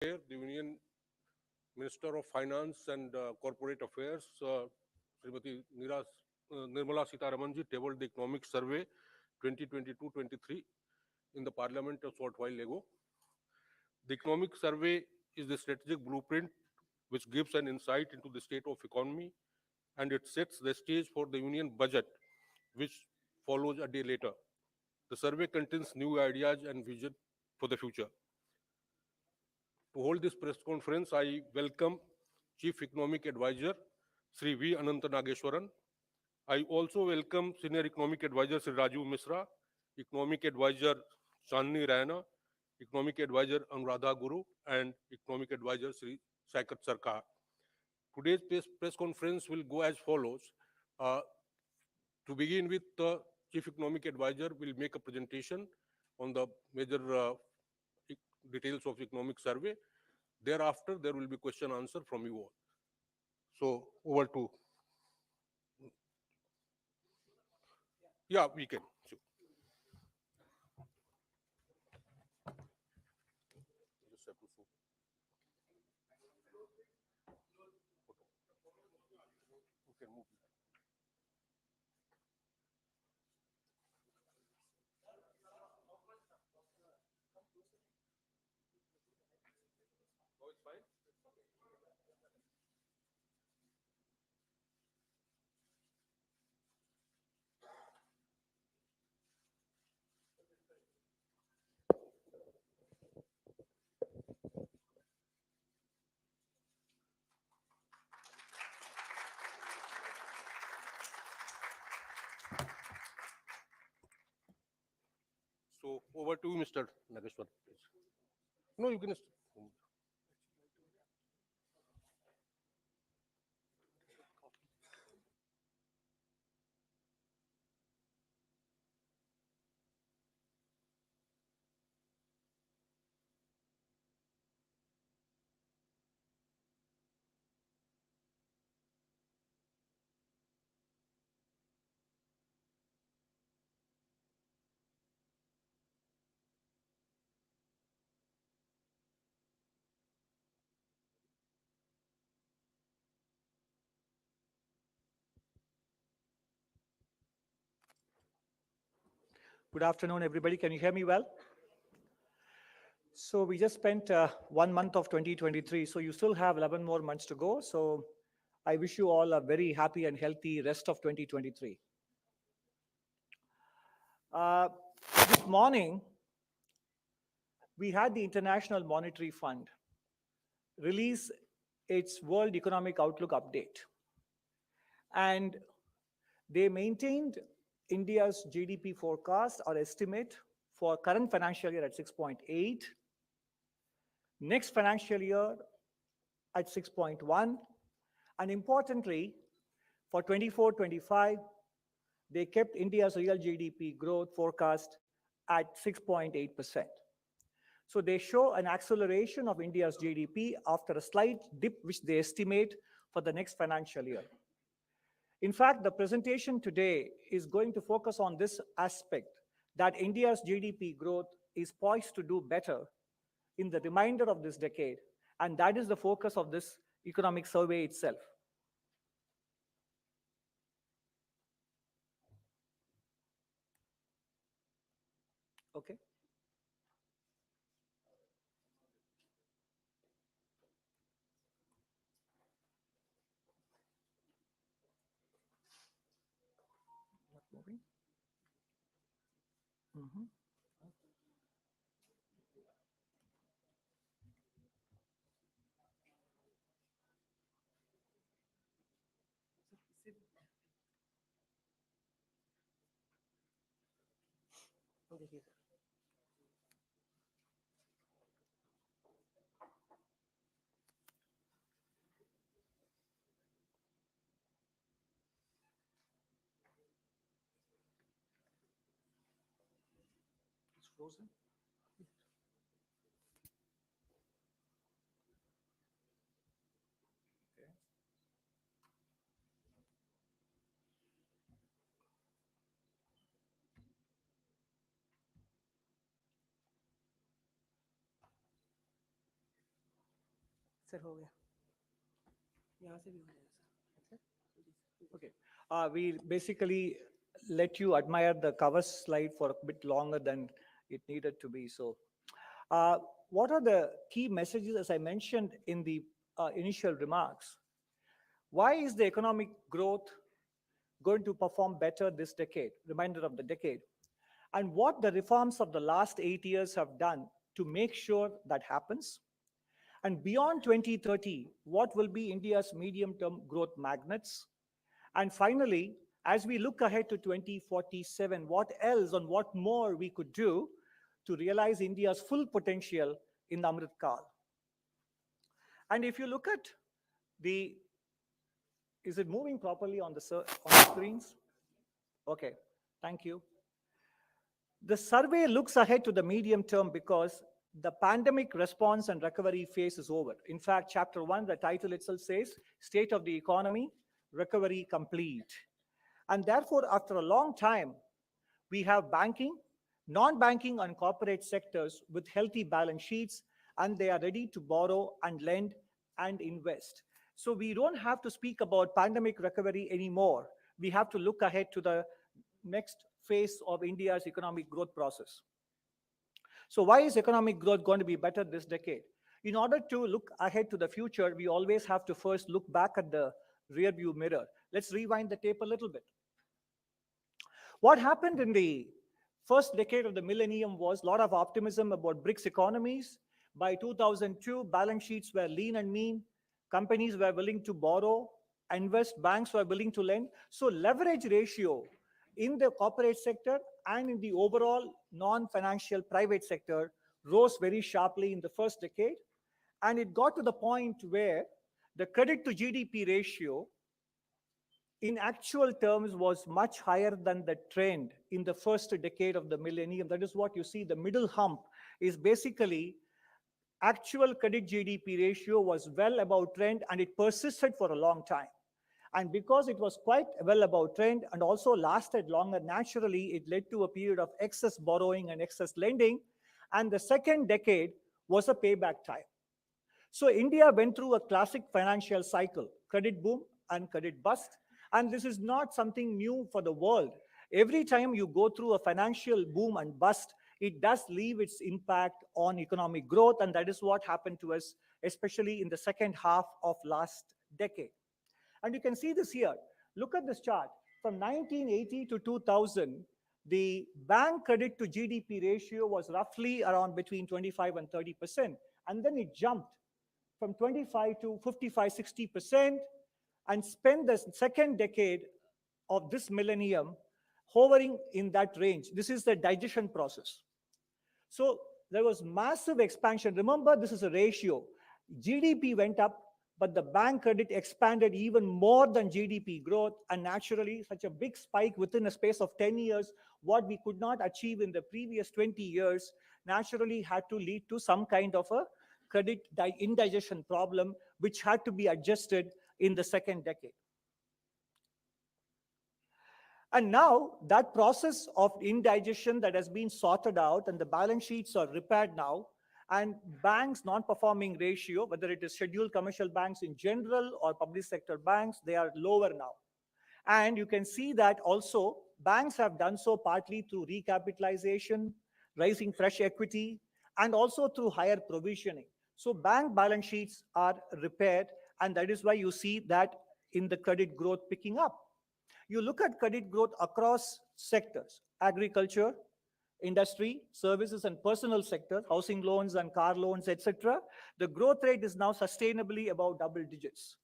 Here, the Union Minister of Finance and Corporate Affairs, Srimati Nirmala Sitharamanji, tabled the Economic Survey 2022-23 in the Parliament a short while ago. The Economic Survey is the strategic blueprint which gives an insight into the state of economy, and it sets the stage for the Union budget, which follows a day later. The survey contains new ideas and vision for the future. To hold this press conference, I welcome Chief Economic Advisor, Sri V.Anantha Nageswaran. I also welcome Senior Economic Advisor, Sri Raju Misra, Economic Advisor, Chandni Raina, Economic Advisor, Anuradha Guru, and Economic Advisor, Sri Saikat Sarkar. Today's press conference will go as follows. Uh, to begin with, the Chief Economic Advisor will make a presentation on the major details of economic survey. Thereafter, there will be question answer from you all. So over to. Yeah, we can. Sure. Just have to show. You can move. Oh, it's fine. So over to you, Mr. Nageshwar, please. No, you can. Good afternoon, everybody. Can you hear me well? So we just spent 1 month of 2023, so you still have 11 more months to go. So I wish you all a very happy and healthy rest of 2023. Uh, this morning, we had the International Monetary Fund release its World Economic Outlook update. And they maintained India's GDP forecast or estimate for current financial year at 6.8, next financial year at 6.1, and importantly, for 24-25, they kept India's real GDP growth forecast at 6.8%. So they show an acceleration of India's GDP after a slight dip, which they estimate for the next financial year. In fact, the presentation today is going to focus on this aspect, that India's GDP growth is poised to do better in the remainder of this decade, and that is the focus of this economic survey itself. Okay. Not moving. Mm-hmm. Okay. It's frozen. Okay. Sir हो गया यहाँ से भी हो जाएगा sir Okay. We basically let you admire the cover slide for a bit longer than it needed to be. So, what are the key messages, as I mentioned in the initial remarks? Why is the economic growth going to perform better this decade, remainder of the decade? And what the reforms of the last 8 years have done to make sure that happens? And beyond 2030, what will be India's medium-term growth magnets? And finally, as we look ahead to 2047, what else and what more we could do to realize India's full potential in the Amrit Kal. And if you look at the, is it moving properly on the screens? Okay, thank you. The survey looks ahead to the medium term because the pandemic response and recovery phase is over. In fact, chapter 1, the title itself says, State of the Economy, Recovery Complete. And therefore, after a long time, we have banking, non-banking and corporate sectors with healthy balance sheets, and they are ready to borrow and lend and invest. So we don't have to speak about pandemic recovery anymore. We have to look ahead to the next phase of India's economic growth process. So why is economic growth going to be better this decade? In order to look ahead to the future, we always have to first look back at the rearview mirror. Let's rewind the tape a little bit. What happened in the first decade of the millennium was a lot of optimism about BRICS economies. By 2002, balance sheets were lean and mean. Companies were willing to borrow, invest, banks were willing to lend. So leverage ratio in the corporate sector and in the overall non-financial private sector rose very sharply in the first decade. And it got to the point where the credit to GDP ratio in actual terms was much higher than the trend in the first decade of the millennium. That is what you see. The middle hump is basically actual credit GDP ratio was well above trend, and it persisted for a long time. And because it was quite well above trend and also lasted longer, naturally, it led to a period of excess borrowing and excess lending. And the second decade was a payback time. So India went through a classic financial cycle, credit boom and credit bust. And this is not something new for the world. Every time you go through a financial boom and bust, it does leave its impact on economic growth. And that is what happened to us, especially in the second half of last decade. And you can see this here. Look at this chart. From 1980 to 2000, the bank credit to GDP ratio was roughly around between 25 and 30%. And then it jumped from 25 to 55, 60%, and spent the second decade of this millennium hovering in that range. This is the digestion process. So there was massive expansion. Remember, this is a ratio. GDP went up, but the bank credit expanded even more than GDP growth, and naturally, such a big spike within a space of 10 years, what we could not achieve in the previous 20 years, naturally had to lead to some kind of a credit indigestion problem, which had to be adjusted in the second decade. And now that process of indigestion that has been sorted out and the balance sheets are repaired now, and banks' non-performing ratio, whether it is scheduled commercial banks in general or public sector banks, they are lower now. And you can see that also banks have done so partly through recapitalization, raising fresh equity, and also through higher provisioning. So bank balance sheets are repaired, and that is why you see that in the credit growth picking up. You look at credit growth across sectors, agriculture, industry, services, and personal sector, housing loans and car loans, etc. The growth rate is now sustainably above double digits.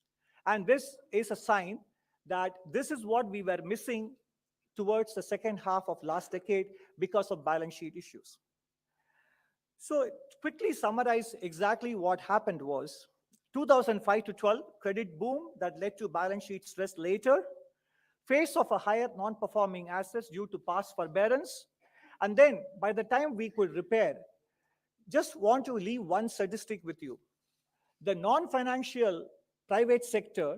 And this is a sign that this is what we were missing towards the second half of last decade because of balance sheet issues. So quickly summarize exactly what happened was 2005 to 12, credit boom that led to balance sheet stress later, phase of a higher non-performing assets due to past forbearance. And then by the time we could repair, just want to leave one statistic with you. The non-financial private sector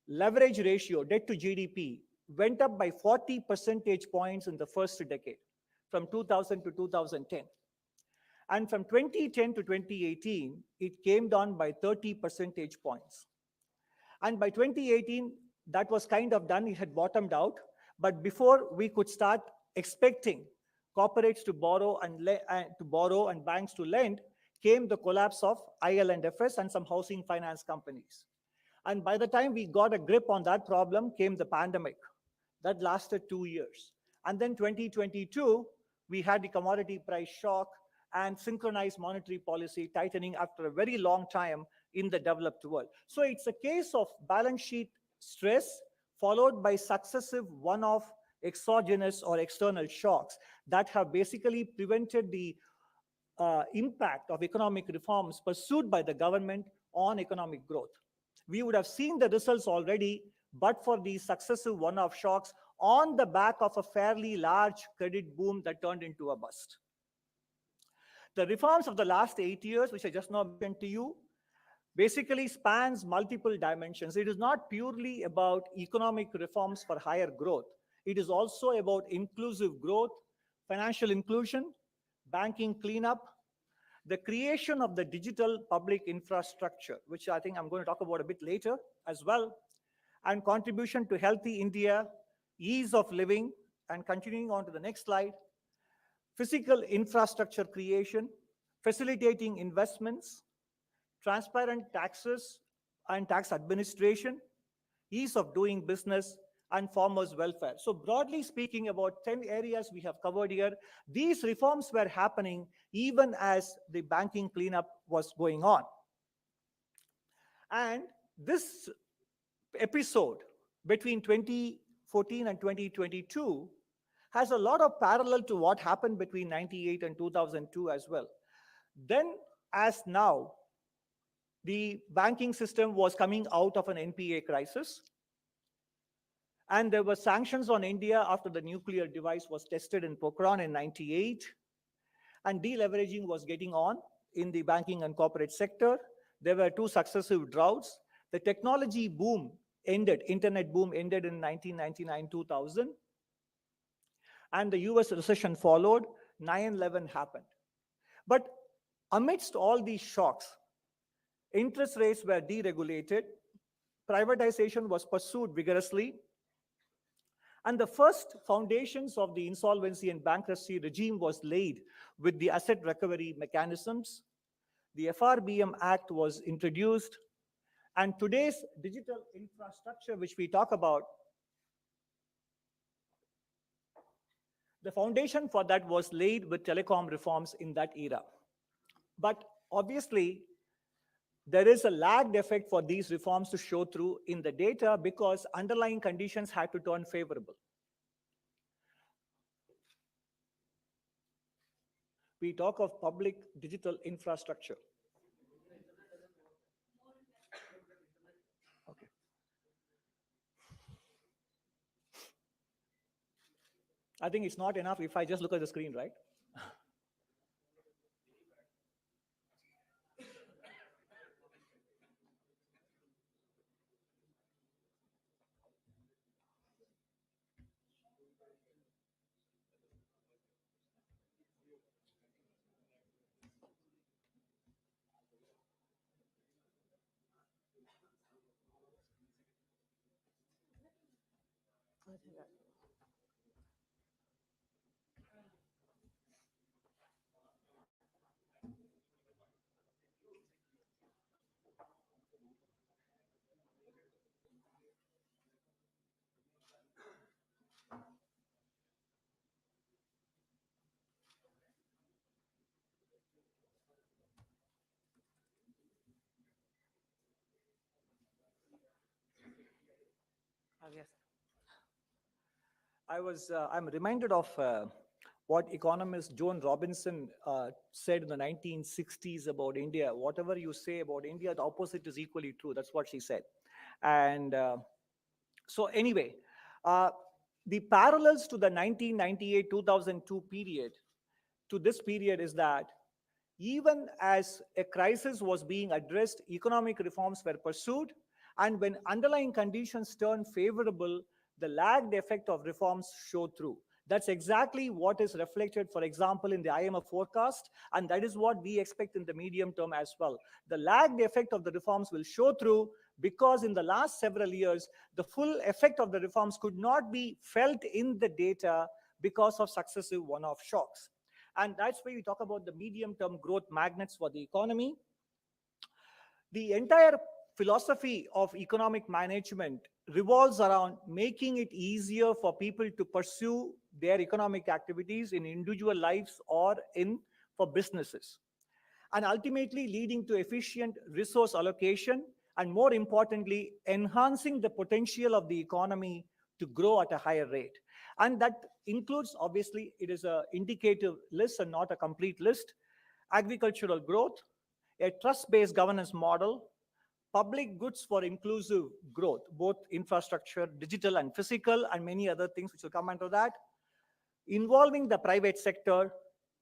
leverage ratio, debt to GDP, went up by 40 percentage points in the first decade, from 2000 to 2010. And from 2010 to 2018, it came down by 30 percentage points. And by 2018, that was kind of done. It had bottomed out. But before we could start expecting corporates to borrow and banks to lend, came the collapse of IL&FS and some housing finance companies. And by the time we got a grip on that problem, came the pandemic. That lasted 2 years. And then 2022, we had the commodity price shock and synchronized monetary policy tightening after a very long time in the developed world. So it's a case of balance sheet stress followed by successive one-off exogenous or external shocks that have basically prevented the impact of economic reforms pursued by the government on economic growth. We would have seen the results already, but for these successive one-off shocks on the back of a fairly large credit boom that turned into a bust. The reforms of the last 8 years, which I just now mentioned to you, basically spans multiple dimensions. It is not purely about economic reforms for higher growth. It is also about inclusive growth, financial inclusion, banking cleanup, the creation of the digital public infrastructure, which I think I'm going to talk about a bit later as well, and contribution to healthy India, ease of living, and continuing on to the next slide, physical infrastructure creation, facilitating investments, transparent taxes and tax administration, ease of doing business, and farmers' welfare. So broadly speaking, about 10 areas we have covered here. These reforms were happening even as the banking cleanup was going on. And this episode between 2014 and 2022 has a lot of parallel to what happened between 98 and 2002 as well. Then, as now, the banking system was coming out of an NPA crisis, and there were sanctions on India after the nuclear device was tested in Pokhran in 98, and deleveraging was getting on in the banking and corporate sector. There were 2 successive droughts. The technology boom ended, internet boom ended in 1999-2000, and the US recession followed, 9/11 happened. But amidst all these shocks, interest rates were deregulated, privatization was pursued vigorously, and the first foundations of the insolvency and bankruptcy regime was laid with the asset recovery mechanisms. The FRBM Act was introduced, and today's digital infrastructure, which we talk about, the foundation for that was laid with telecom reforms in that era. But obviously, there is a lagged effect for these reforms to show through in the data because underlying conditions had to turn favorable. We talk of public digital infrastructure. Okay. I think it's not enough if I just look at the screen, right? Yes. I'm reminded of what economist Joan Robinson said in the 1960s about India. Whatever you say about India, the opposite is equally true. That's what she said. And so anyway, the parallels to the 1998-2002 period, to this period is that even as a crisis was being addressed, economic reforms were pursued, and when underlying conditions turned favorable, the lagged effect of reforms showed through. That's exactly what is reflected, for example, in the IMF forecast, and that is what we expect in the medium term as well. The lagged effect of the reforms will show through because in the last several years, the full effect of the reforms could not be felt in the data because of successive one-off shocks. And that's why we talk about the medium-term growth magnets for the economy. The entire philosophy of economic management revolves around making it easier for people to pursue their economic activities in individual lives or in for businesses, and ultimately leading to efficient resource allocation and, more importantly, enhancing the potential of the economy to grow at a higher rate. And that includes, obviously, it is an indicative list and not a complete list: agricultural growth, a trust-based governance model, public goods for inclusive growth, both infrastructure, digital and physical, and many other things which will come under that, involving the private sector,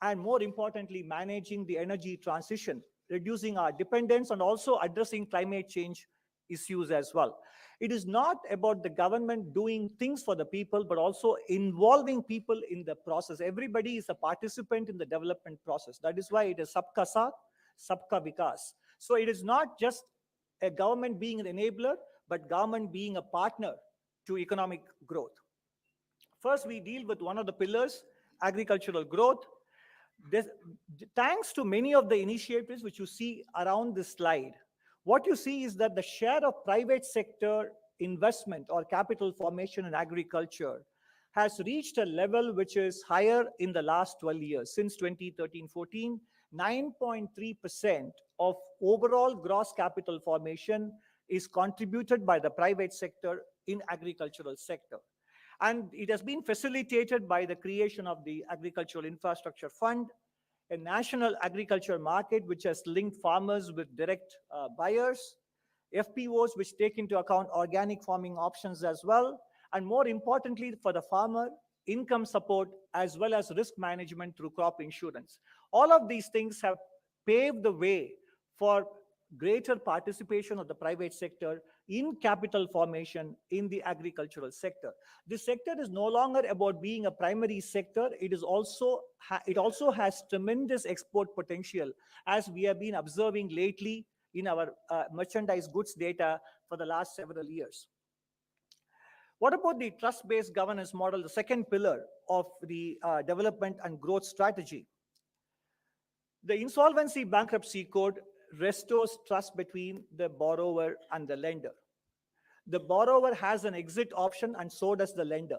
and more importantly, managing the energy transition, reducing our dependence, and also addressing climate change issues as well. It is not about the government doing things for the people, but also involving people in the process. Everybody is a participant in the development process. That is why it is Sabka Saath, Sabka Vikas. So it is not just a government being an enabler, but government being a partner to economic growth. First, we deal with one of the pillars, agricultural growth. This, thanks to many of the initiatives which you see around this slide, what you see is that the share of private sector investment or capital formation in agriculture has reached a level which is higher in the last 12 years. Since 2013-14, 9.3% of overall gross capital formation is contributed by the private sector in agricultural sector. And it has been facilitated by the creation of the Agricultural Infrastructure Fund, a national agriculture market which has linked farmers with direct buyers, FPOs which take into account organic farming options as well, and more importantly for the farmer, income support as well as risk management through crop insurance. All of these things have paved the way for greater participation of the private sector in capital formation in the agricultural sector. This sector is no longer about being a primary sector. It also has tremendous export potential, as we have been observing lately in our merchandise goods data for the last several years. What about the trust-based governance model, the second pillar of the development and growth strategy? The Insolvency Bankruptcy Code restores trust between the borrower and the lender. The borrower has an exit option and so does the lender.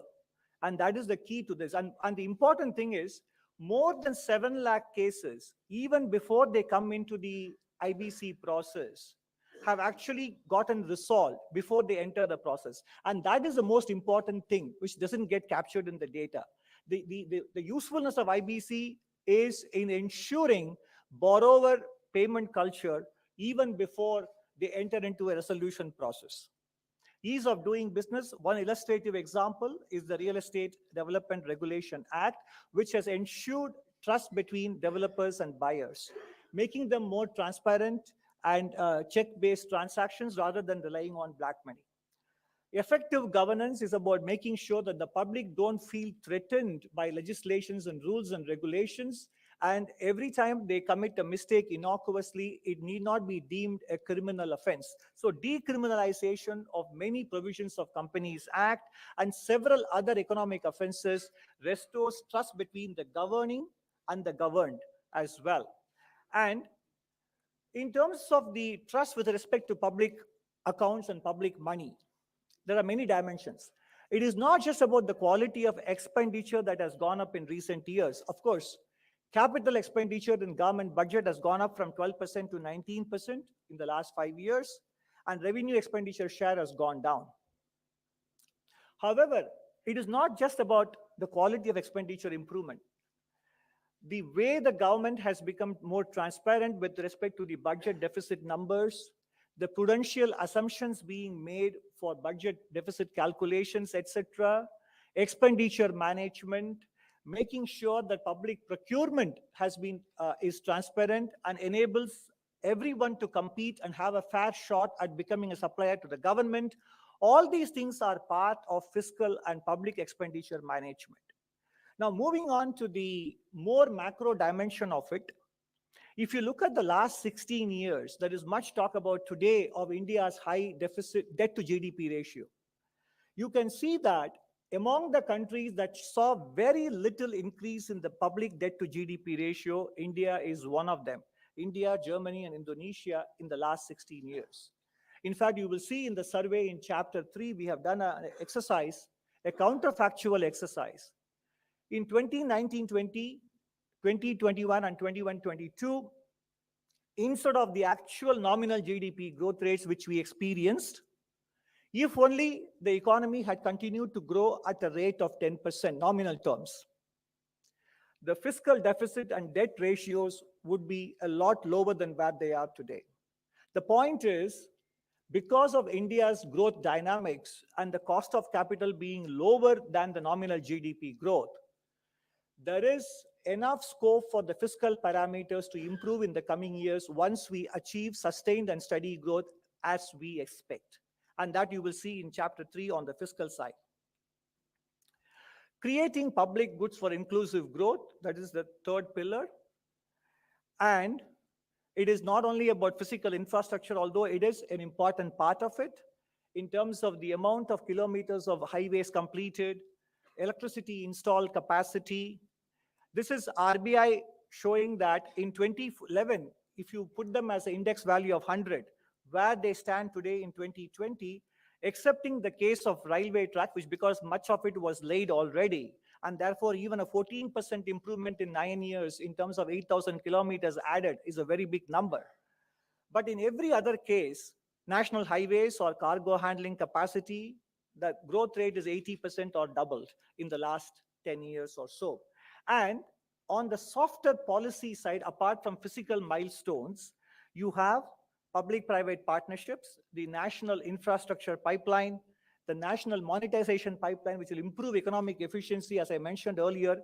And that is the key to this. And the important thing is, more than 7 lakh cases, even before they come into the IBC process, have actually gotten resolved before they enter the process. And that is the most important thing, which doesn't get captured in the data. The usefulness of IBC is in ensuring borrower payment culture even before they enter into a resolution process. Ease of doing business, one illustrative example is the Real Estate Development Regulation Act, which has ensured trust between developers and buyers, making them more transparent and check-based transactions rather than relying on black money. Effective governance is about making sure that the public don't feel threatened by legislations and rules and regulations, and every time they commit a mistake innocuously, it need not be deemed a criminal offense. So decriminalization of many provisions of Companies Act and several other economic offenses restores trust between the governing and the governed as well. And in terms of the trust with respect to public accounts and public money, there are many dimensions. It is not just about the quality of expenditure that has gone up in recent years. Of course, capital expenditure in government budget has gone up from 12% to 19% in the last 5 years, and revenue expenditure share has gone down. However, it is not just about the quality of expenditure improvement. The way the government has become more transparent with respect to the budget deficit numbers, the prudential assumptions being made for budget deficit calculations, etc., expenditure management, making sure that public procurement is transparent and enables everyone to compete and have a fair shot at becoming a supplier to the government. All these things are part of fiscal and public expenditure management. Now, moving on to the more macro dimension of it, if you look at the last 16 years, there is much talk about today of India's high deficit debt to GDP ratio. You can see that among the countries that saw very little increase in the public debt to GDP ratio, India is one of them. India, Germany, and Indonesia in the last 16 years. In fact, you will see in the survey in chapter 3, we have done an exercise, a counterfactual exercise. In 2019-20, 2021 and 21-22, instead of the actual nominal GDP growth rates which we experienced, if only the economy had continued to grow at a rate of 10% nominal terms, the fiscal deficit and debt ratios would be a lot lower than where they are today. The point is, because of India's growth dynamics and the cost of capital being lower than the nominal GDP growth, there is enough scope for the fiscal parameters to improve in the coming years once we achieve sustained and steady growth as we expect. And that you will see in chapter 3 on the fiscal side. Creating public goods for inclusive growth, that is the third pillar. And it is not only about physical infrastructure, although it is an important part of it, in terms of the amount of kilometers of highways completed, electricity installed capacity. This is RBI showing that in 2011, if you put them as an index value of 100, where they stand today in 2020, excepting the case of railway track, which because much of it was laid already, and therefore even a 14% improvement in 9 years in terms of 8,000 kilometers added is a very big number. But in every other case, national highways or cargo handling capacity, the growth rate is 80% or doubled in the last 10 years or so. And on the softer policy side, apart from physical milestones, you have public-private partnerships, the national infrastructure pipeline, the national monetization pipeline, which will improve economic efficiency, as I mentioned earlier,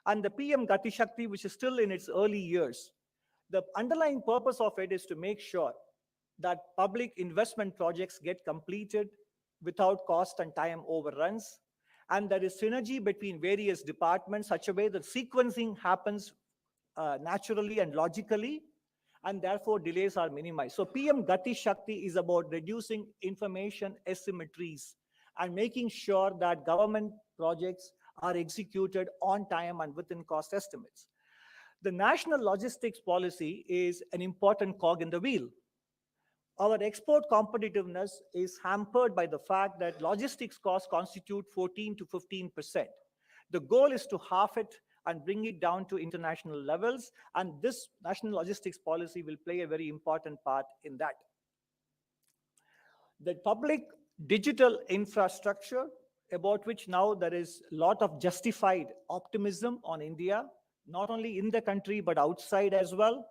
and the PM Gati Shakti, which is still in its early years. The underlying purpose of it is to make sure that public investment projects get completed without cost and time overruns, and there is synergy between various departments such a way that sequencing happens naturally and logically, and therefore delays are minimized. So PM Gati Shakti is about reducing information asymmetries and making sure that government projects are executed on time and within cost estimates. The national logistics policy is an important cog in the wheel. Our export competitiveness is hampered by the fact that logistics costs constitute 14 to 15%. The goal is to halve it and bring it down to international levels, and this national logistics policy will play a very important part in that. The public digital infrastructure, about which now there is a lot of justified optimism on India, not only in the country but outside as well.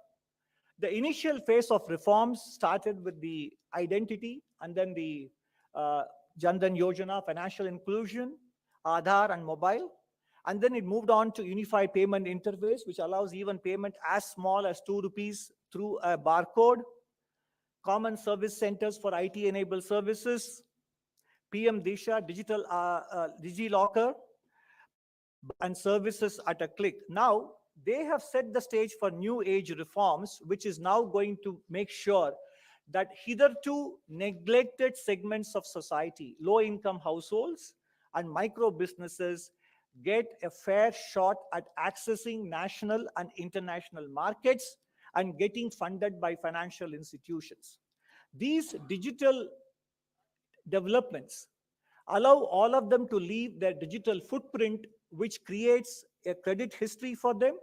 The initial phase of reforms started with the identity and then the Jan Dhan Yojana, financial inclusion, Aadhaar and mobile. And then it moved on to unified payment interface, which allows even payment as small as 2 rupees through a barcode, common service centers for IT-enabled services, PM Disha, digital DigiLocker, and services at a click. Now, they have set the stage for new age reforms, which is now going to make sure that hitherto neglected segments of society, low-income households and micro businesses, get a fair shot at accessing national and international markets and getting funded by financial institutions. These digital developments allow all of them to leave their digital footprint, which creates a credit history for them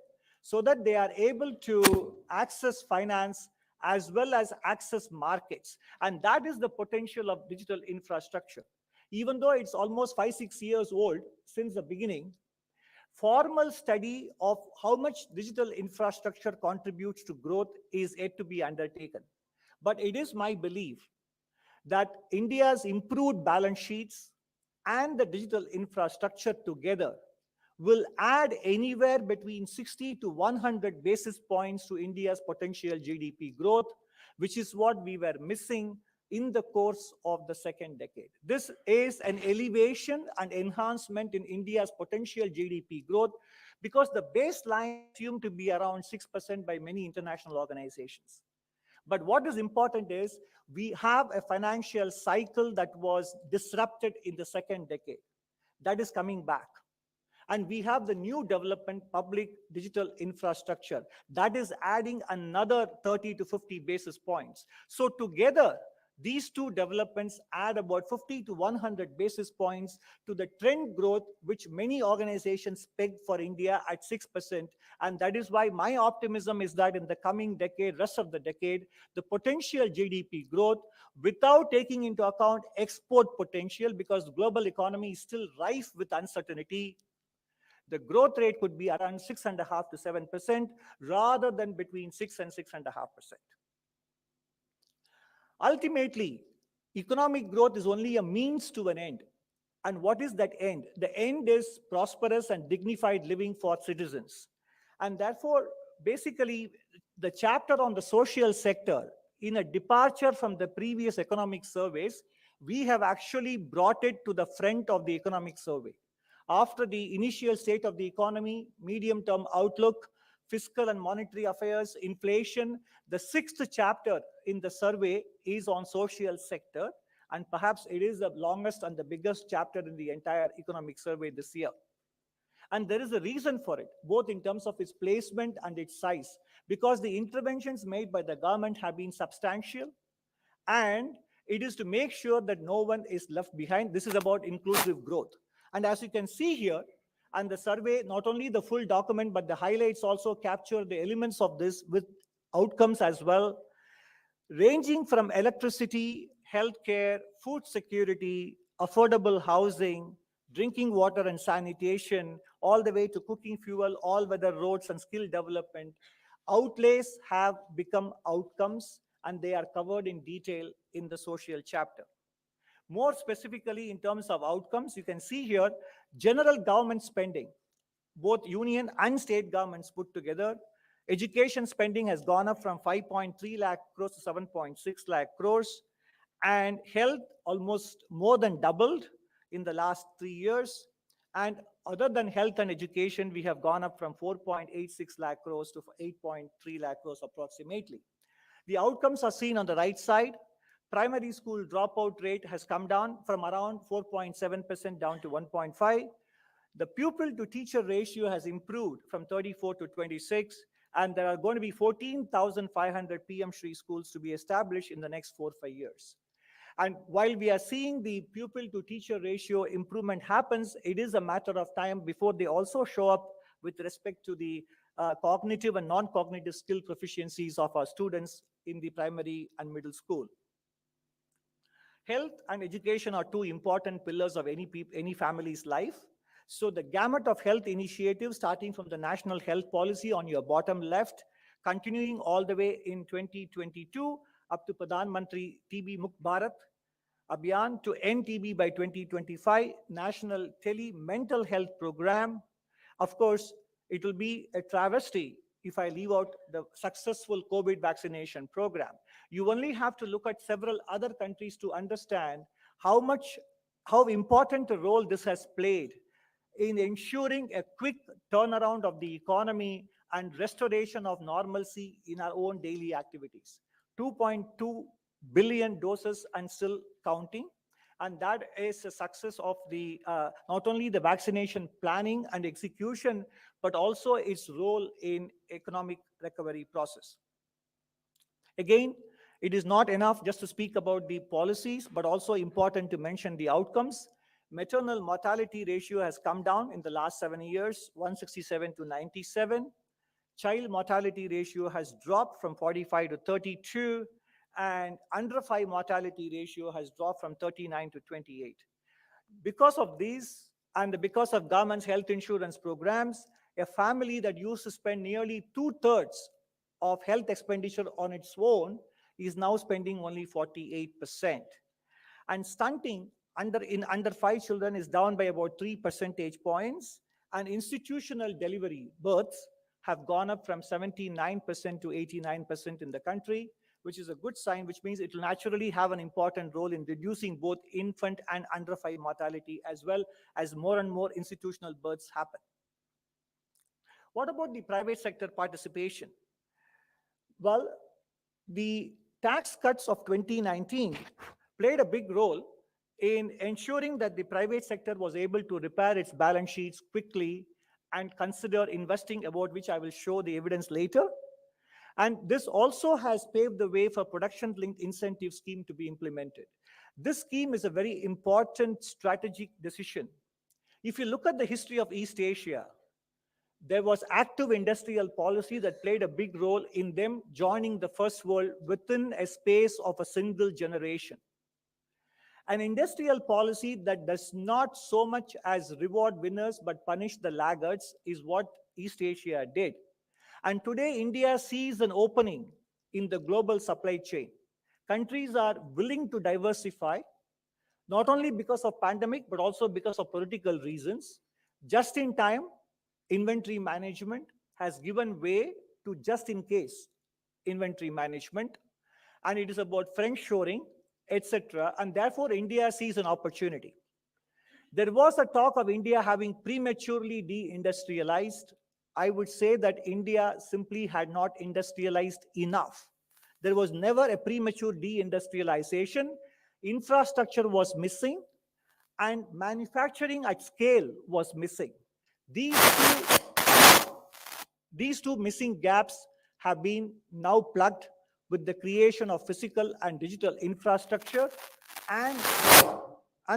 so that they are able to access finance as well as access markets. And that is the potential of digital infrastructure. Even though it's almost 5-6 years old since the beginning, formal study of how much digital infrastructure contributes to growth is yet to be undertaken. But it is my belief that India's improved balance sheets and the digital infrastructure together will add anywhere between 60 to 100 basis points to India's potential GDP growth, which is what we were missing in the course of the second decade. This is an elevation and enhancement in India's potential GDP growth because the baseline assumed to be around 6% by many international organizations. But what is important is we have a financial cycle that was disrupted in the second decade. That is coming back. And we have the new development public digital infrastructure that is adding another 30 to 50 basis points. So together, these two developments add about 50 to 100 basis points to the trend growth, which many organizations peg for India at 6%. And that is why my optimism is that in the coming decade, rest of the decade, the potential GDP growth, without taking into account export potential, because the global economy is still rife with uncertainty, the growth rate could be around 6.5 to 7% rather than between 6 and 6.5%. Ultimately, economic growth is only a means to an end. And what is that end? The end is prosperous and dignified living for citizens. And therefore, basically, the chapter on the social sector, in a departure from the previous economic surveys, we have actually brought it to the front of the economic survey. After the initial state of the economy, medium-term outlook, fiscal and monetary affairs, inflation, the sixth chapter in the survey is on social sector, and perhaps it is the longest and the biggest chapter in the entire economic survey this year. And there is a reason for it, both in terms of its placement and its size, because the interventions made by the government have been substantial, and it is to make sure that no one is left behind. This is about inclusive growth. And as you can see here, and the survey, not only the full document, but the highlights also capture the elements of this with outcomes as well, ranging from electricity, healthcare, food security, affordable housing, drinking water and sanitation, all the way to cooking fuel, all-weather roads and skill development. Outlays have become outcomes, and they are covered in detail in the social chapter. More specifically, in terms of outcomes, you can see here, general government spending, both union and state governments put together. Education spending has gone up from 5.3 lakh crores to 7.6 lakh crores, and health almost more than doubled in the last 3 years. And other than health and education, we have gone up from 4.86 lakh crores to 8.3 lakh crores approximately. The outcomes are seen on the right side. Primary school dropout rate has come down from around 4.7% down to 1.5. The pupil to teacher ratio has improved from 34 to 26, and there are going to be 14,500 PM Shri schools to be established in the next 4-5 years. And while we are seeing the pupil to teacher ratio improvement happens, it is a matter of time before they also show up with respect to the cognitive and non-cognitive skill proficiencies of our students in the primary and middle school. Health and education are two important pillars of any family's life. So the gamut of health initiatives, starting from the National Health Policy on your bottom left, continuing all the way in 2022 up to Pradhan Mantri TB Mukt Bharat Abhiyan to end TB by 2025, National Tele-Mental Health Program. Of course, it will be a travesty if I leave out the successful COVID vaccination program. You only have to look at several other countries to understand how important a role this has played in ensuring a quick turnaround of the economy and restoration of normalcy in our own daily activities. 2.2 billion doses and still counting. And that is a success of the not only the vaccination planning and execution, but also its role in economic recovery process. Again, it is not enough just to speak about the policies, but also important to mention the outcomes. Maternal mortality ratio has come down in the last 7 years, 167 to 97. Child mortality ratio has dropped from 45 to 32. And under 5 mortality ratio has dropped from 39 to 28. Because of these, and because of government's health insurance programs, a family that used to spend nearly 2/3 of health expenditure on its own is now spending only 48%. And stunting under 5 children is down by about 3 percentage points, and institutional delivery births have gone up from 79% to 89% in the country. which is a good sign, which means it will naturally have an important role in reducing both infant and under 5 mortality, as well as more and more institutional births happen. What about the private sector participation? Well, the tax cuts of 2019 played a big role in ensuring that the private sector was able to repair its balance sheets quickly and consider investing, about which I will show the evidence later. And this also has paved the way for production-linked incentive scheme to be implemented. This scheme is a very important strategic decision. If you look at the history of East Asia, there was active industrial policy that played a big role in them joining the first world within a space of a single generation. An industrial policy that does not so much as reward winners but punish the laggards is what East Asia did. And today, India sees an opening in the global supply chain. Countries are willing to diversify, not only because of pandemic, but also because of political reasons. Just-in-time inventory management has given way to just-in-case inventory management, and it is about friendshoring, etc. And therefore, India sees an opportunity. There was a talk of India having prematurely deindustrialized. I would say that India simply had not industrialized enough. There was never a premature deindustrialization. Infrastructure was missing, and manufacturing at scale was missing. These two missing gaps have been now plugged with the creation of physical and digital infrastructure and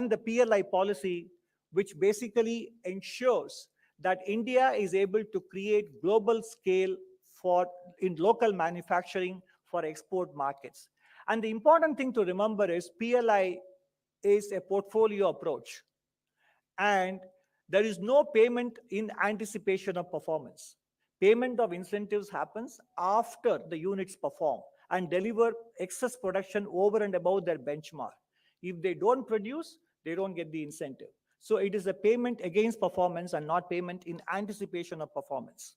the PLI policy, which basically ensures that India is able to create global scale in local manufacturing for export markets. And the important thing to remember is PLI is a portfolio approach, and there is no payment in anticipation of performance. Payment of incentives happens after the units perform and deliver excess production over and above their benchmark. If they don't produce, they don't get the incentive. So it is a payment against performance and not payment in anticipation of performance.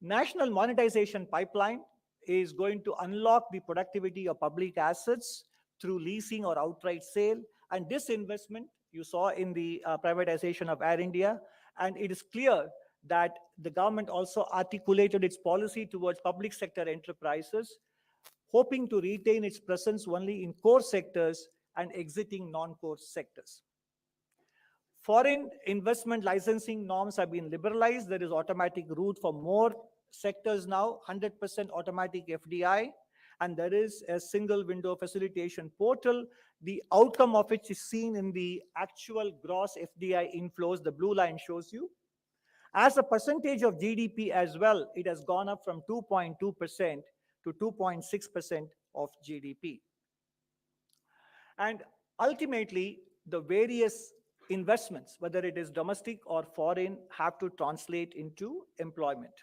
National monetization pipeline is going to unlock the productivity of public assets through leasing or outright sale. And this investment you saw in the privatization of Air India. And it is clear that the government also articulated its policy towards public sector enterprises, hoping to retain its presence only in core sectors and exiting non-core sectors. Foreign investment licensing norms have been liberalized. There is automatic route for more sectors now, 100% automatic FDI, and there is a single window facilitation portal. The outcome of which is seen in the actual gross FDI inflows. The blue line shows you. As a percentage of GDP as well, it has gone up from 2.2% to 2.6% of GDP. And ultimately, the various investments, whether it is domestic or foreign, have to translate into employment.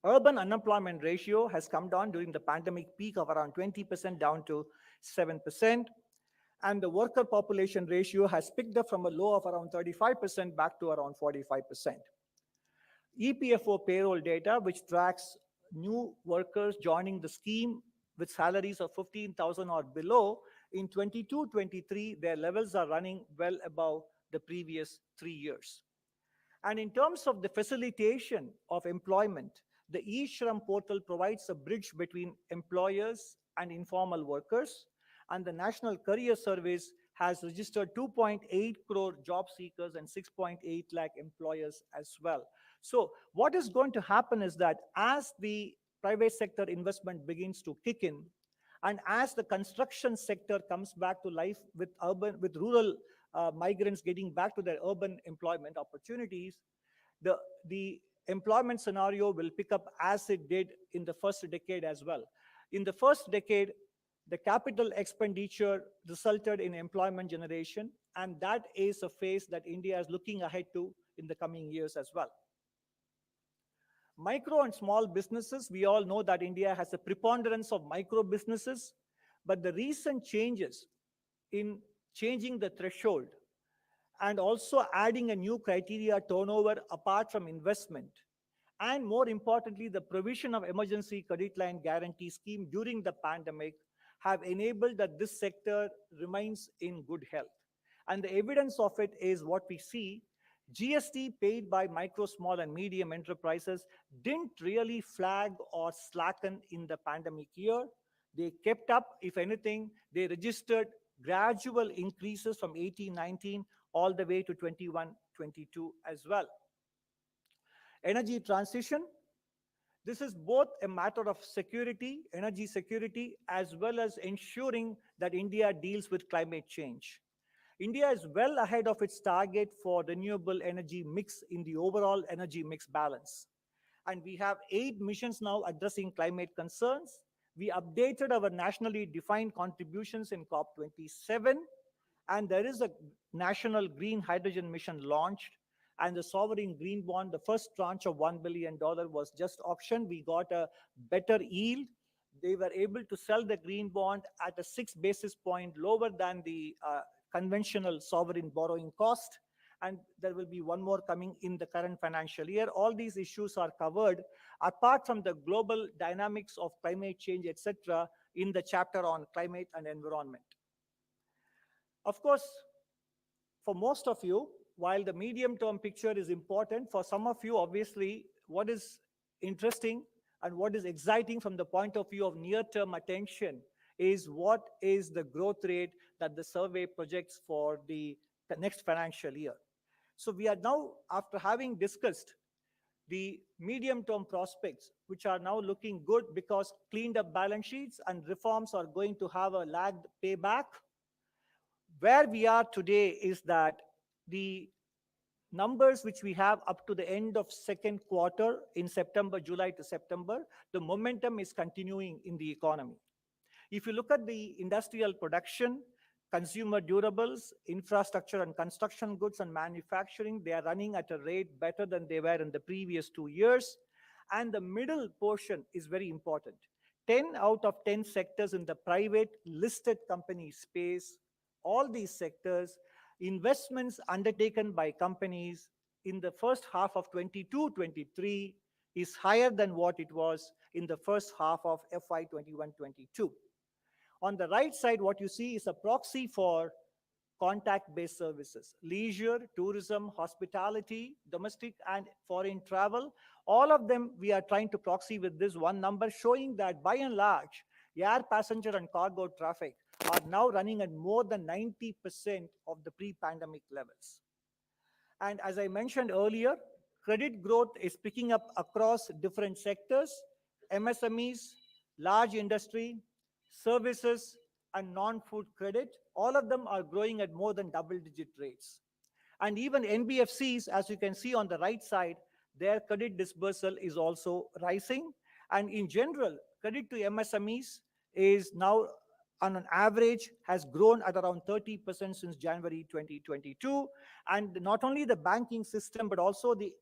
Urban unemployment ratio has come down during the pandemic peak of around 20% down to 7%. And the worker population ratio has picked up from a low of around 35% back to around 45%. EPFO payroll data, which tracks new workers joining the scheme with salaries of 15,000 or below, in 22-23, their levels are running well above the previous 3 years. And in terms of the facilitation of employment, the e-Shram portal provides a bridge between employers and informal workers, and the National Career Service has registered 2.8 crore job seekers and 6.8 lakh employers as well. So what is going to happen is that as the private sector investment begins to kick in, and as the construction sector comes back to life with rural migrants getting back to their urban employment opportunities, the employment scenario will pick up as it did in the first decade as well. In the first decade, the capital expenditure resulted in employment generation, and that is a phase that India is looking ahead to in the coming years as well. Micro and small businesses, we all know that India has a preponderance of micro businesses, but the recent changes in changing the threshold and also adding a new criteria, turnover apart from investment, and more importantly, the provision of emergency credit line guarantee scheme during the pandemic have enabled that this sector remains in good health. And the evidence of it is what we see. GST paid by micro, small, and medium enterprises didn't really flag or slacken in the pandemic year. They kept up. If anything, they registered gradual increases from 18-19 all the way to 21-22 as well. Energy transition. This is both a matter of security, energy security, as well as ensuring that India deals with climate change. India is well ahead of its target for renewable energy mix in the overall energy mix balance. And we have 8 missions now addressing climate concerns. We updated our nationally defined contributions in COP27, and there is a national green hydrogen mission launched, and the sovereign green bond, the first tranche of $1 billion was just auctioned. We got a better yield. They were able to sell the green bond at a 6 basis point lower than the conventional sovereign borrowing cost. And there will be one more coming in the current financial year. All these issues are covered apart from the global dynamics of climate change, etc., in the chapter on climate and environment. Of course, for most of you, while the medium-term picture is important, for some of you, obviously, what is interesting and what is exciting from the point of view of near-term attention is what is the growth rate that the survey projects for the next financial year. So we are now, after having discussed the medium-term prospects, which are now looking good because cleaned up balance sheets and reforms are going to have a lagged payback. Where we are today is that the numbers which we have up to the end of second quarter in September, July to September, the momentum is continuing in the economy. If you look at the industrial production, consumer durables, infrastructure and construction goods and manufacturing, they are running at a rate better than they were in the previous 2 years. And the middle portion is very important. 10 out of 10 sectors in the private listed company space, all these sectors, investments undertaken by companies in the first half of 22-23 is higher than what it was in the first half of FY 21-22. On the right side, what you see is a proxy for contact-based services, leisure, tourism, hospitality, domestic and foreign travel. All of them we are trying to proxy with this one number, showing that by and large, air passenger and cargo traffic are now running at more than 90% of the pre-pandemic levels. And as I mentioned earlier, credit growth is picking up across different sectors, MSMEs, large industry, services, and non-food credit. All of them are growing at more than double-digit rates. And even NBFCs, as you can see on the right side, their credit disbursal is also rising. And in general, credit to MSMEs is now on an average has grown at around 30% since January 2022. And not only the banking system, but also the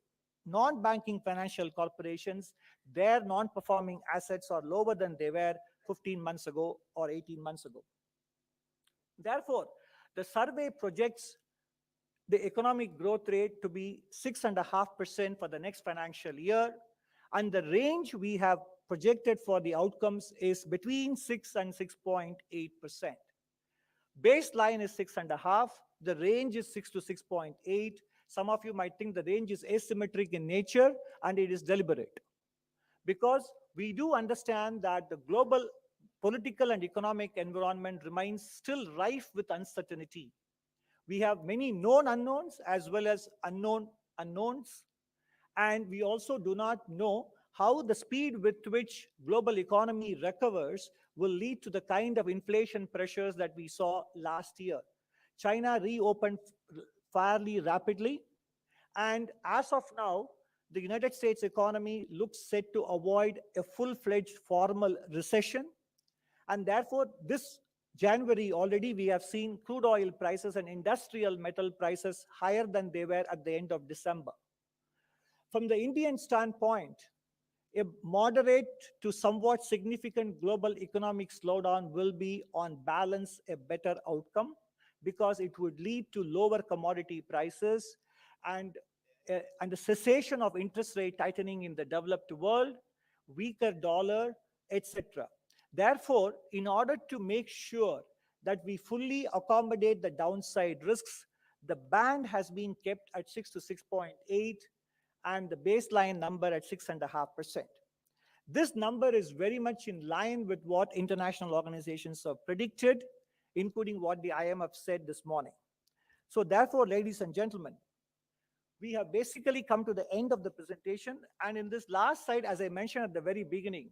non-banking financial corporations, their non-performing assets are lower than they were 15 months ago or 18 months ago. Therefore, the survey projects the economic growth rate to be 6.5% for the next financial year. And the range we have projected for the outcomes is between 6 and 6.8%. Baseline is 6.5. The range is 6 to 6.8. Some of you might think the range is asymmetric in nature, and it is deliberate. Because we do understand that the global political and economic environment remains still rife with uncertainty. We have many known unknowns as well as unknown unknowns. And we also do not know how the speed with which global economy recovers will lead to the kind of inflation pressures that we saw last year. China reopened fairly rapidly. And as of now, the United States economy looks set to avoid a full-fledged formal recession. And therefore, this January already we have seen crude oil prices and industrial metal prices higher than they were at the end of December. From the Indian standpoint, a moderate to somewhat significant global economic slowdown will be on balance a better outcome because it would lead to lower commodity prices and and the cessation of interest rate tightening in the developed world, weaker dollar, etc. Therefore, in order to make sure that we fully accommodate the downside risks, the band has been kept at 6 to 6.8 and the baseline number at 6.5%. This number is very much in line with what international organizations have predicted, including what the IMF said this morning. So therefore, ladies and gentlemen, we have basically come to the end of the presentation. And in this last slide, as I mentioned at the very beginning,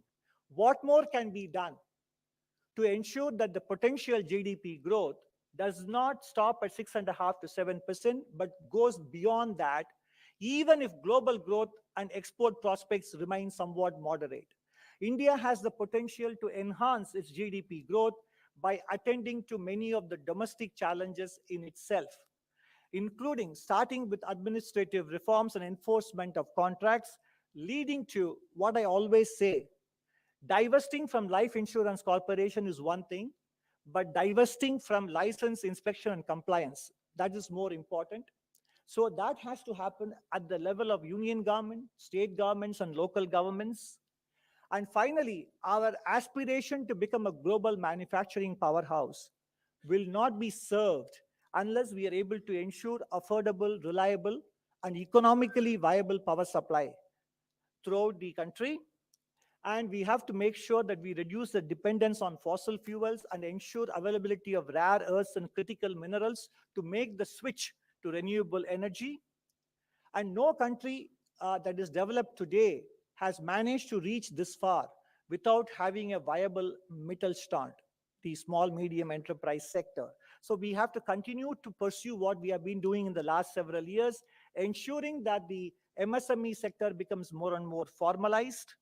what more can be done to ensure that the potential GDP growth does not stop at 6.5 to 7%, but goes beyond that, even if global growth and export prospects remain somewhat moderate. India has the potential to enhance its GDP growth by attending to many of the domestic challenges in itself, including starting with administrative reforms and enforcement of contracts, leading to what I always say, divesting from life insurance corporation is one thing, but divesting from license, inspection, and compliance, that is more important. So that has to happen at the level of union government, state governments, and local governments. And finally, our aspiration to become a global manufacturing powerhouse will not be served unless we are able to ensure affordable, reliable, and economically viable power supply throughout the country. And we have to make sure that we reduce the dependence on fossil fuels and ensure availability of rare earths and critical minerals to make the switch to renewable energy. And no country that is developed today has managed to reach this far without having a viable Mittelstand, the small medium enterprise sector. So we have to continue to pursue what we have been doing in the last several years, ensuring that the MSME sector becomes more and more formalized.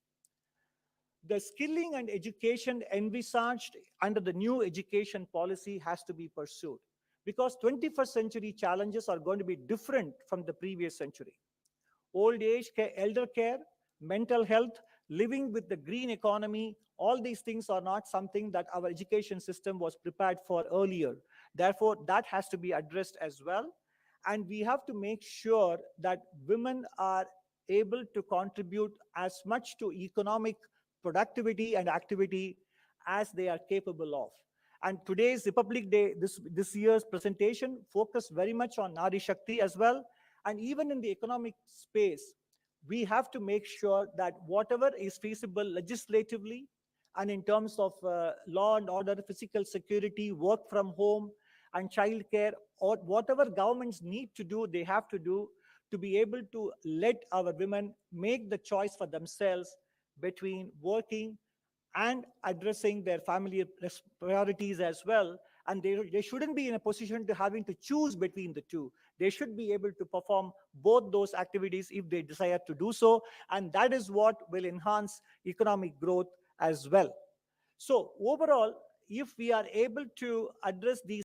The skilling and education envisaged under the new education policy has to be pursued, because 21st century challenges are going to be different from the previous century. Old age care, elder care, mental health, living with the green economy, all these things are not something that our education system was prepared for earlier. Therefore, that has to be addressed as well. And we have to make sure that women are able to contribute as much to economic productivity and activity as they are capable of. And today's Republic Day, this year's presentation focused very much on Nari Shakti as well. And even in the economic space, we have to make sure that whatever is feasible legislatively and in terms of law and order, physical security, work from home, and childcare, or whatever governments need to do, they have to do to be able to let our women make the choice for themselves between working and addressing their family priorities as well. And they shouldn't be in a position to having to choose between the two. They should be able to perform both those activities if they desire to do so. And that is what will enhance economic growth as well. So overall, if we are able to address these